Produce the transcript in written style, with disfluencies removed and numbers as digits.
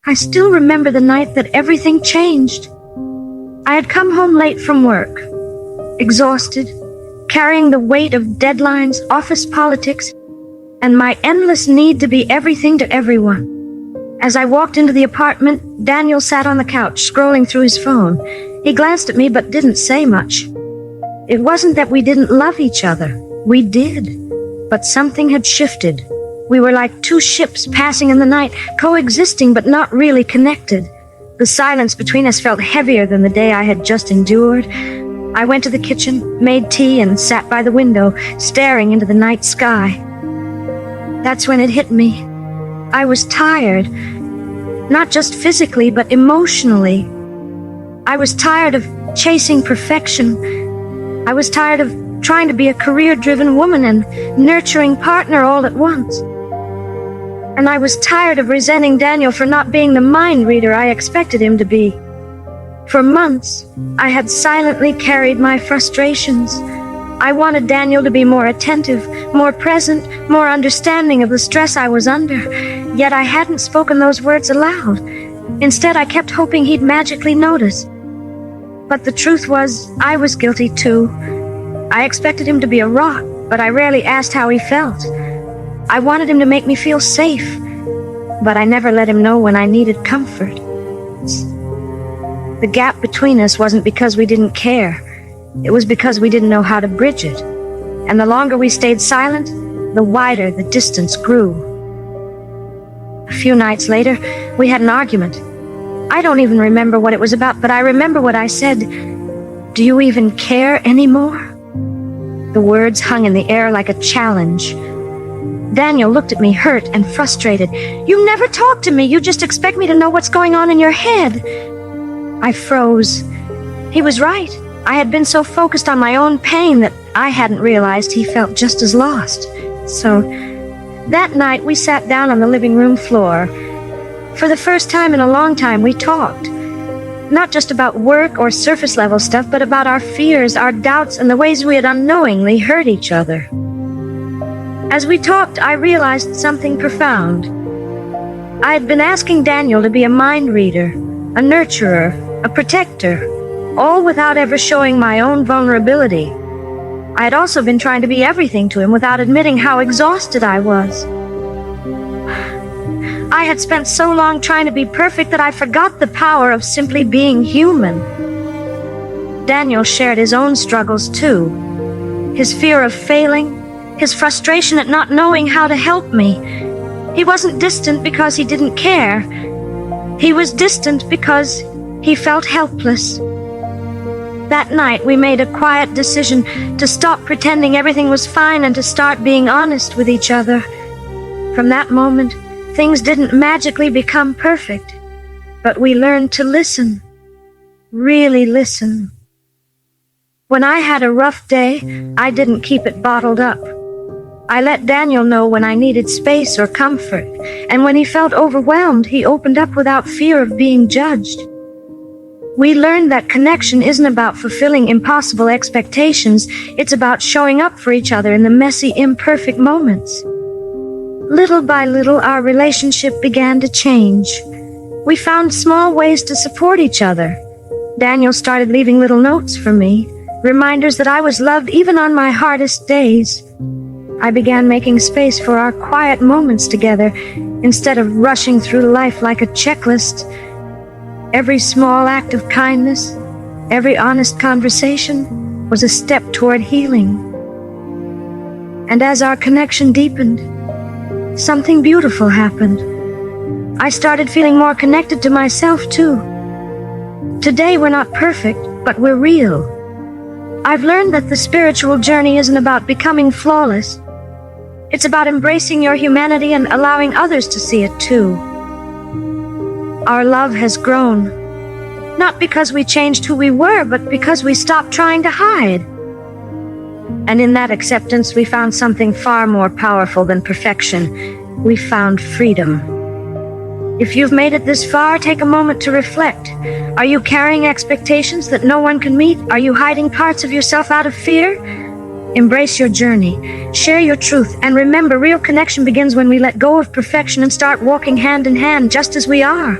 I still remember the night that everything changed. I had come home late from work, exhausted, carrying the weight of deadlines, office politics, and my endless need to be everything to everyone. As I walked into the apartment, Daniel sat on the couch, scrolling through his phone. He glanced at me but didn't say much. It wasn't that we didn't love each other. We did. But something had shifted. We were like two ships passing in the night, coexisting but not really connected. The silence between us felt heavier than the day I had just endured. I went to the kitchen, made tea, and sat by the window, staring into the night sky. That's when it hit me. I was tired. Not just physically, but emotionally. I was tired of chasing perfection. I was tired of trying to be a career-driven woman and nurturing partner all at once. And I was tired of resenting Daniel for not being the mind reader I expected him to be. For months, I had silently carried my frustrations. I wanted Daniel to be more attentive, more present, more understanding of the stress I was under, yet I hadn't spoken those words aloud. Instead, I kept hoping he'd magically notice. But the truth was, I was guilty too. I expected him to be a rock, but I rarely asked how he felt. I wanted him to make me feel safe, but I never let him know when I needed comfort. The gap between us wasn't because we didn't care. It was because we didn't know how to bridge it. And the longer we stayed silent, the wider the distance grew. A few nights later, we had an argument. I don't even remember what it was about, but I remember what I said. "Do you even care anymore?" The words hung in the air like a challenge. Daniel looked at me, hurt and frustrated. "You never talk to me. You just expect me to know what's going on in your head." I froze. He was right. I had been so focused on my own pain that I hadn't realized he felt just as lost. So, that night we sat down on the living room floor. For the first time in a long time, we talked. Not just about work or surface-level stuff, but about our fears, our doubts, and the ways we had unknowingly hurt each other. As we talked, I realized something profound. I had been asking Daniel to be a mind reader, a nurturer, a protector, all without ever showing my own vulnerability. I had also been trying to be everything to him without admitting how exhausted I was. I had spent so long trying to be perfect that I forgot the power of simply being human. Daniel shared his own struggles too. His fear of failing, his frustration at not knowing how to help me. He wasn't distant because he didn't care. He was distant because he felt helpless. That night, we made a quiet decision to stop pretending everything was fine and to start being honest with each other. From that moment, things didn't magically become perfect, but we learned to listen, really listen. When I had a rough day, I didn't keep it bottled up. I let Daniel know when I needed space or comfort, and when he felt overwhelmed, he opened up without fear of being judged. We learned that connection isn't about fulfilling impossible expectations, it's about showing up for each other in the messy, imperfect moments. Little by little, our relationship began to change. We found small ways to support each other. Daniel started leaving little notes for me, reminders that I was loved even on my hardest days. I began making space for our quiet moments together instead of rushing through life like a checklist. Every small act of kindness, every honest conversation was a step toward healing. And as our connection deepened, something beautiful happened. I started feeling more connected to myself too. Today we're not perfect, but we're real. I've learned that the spiritual journey isn't about becoming flawless. It's about embracing your humanity and allowing others to see it too. Our love has grown, not because we changed who we were, but because we stopped trying to hide. And in that acceptance, we found something far more powerful than perfection. We found freedom. If you've made it this far, take a moment to reflect. Are you carrying expectations that no one can meet? Are you hiding parts of yourself out of fear? Embrace your journey, share your truth, and remember, real connection begins when we let go of perfection and start walking hand in hand just as we are.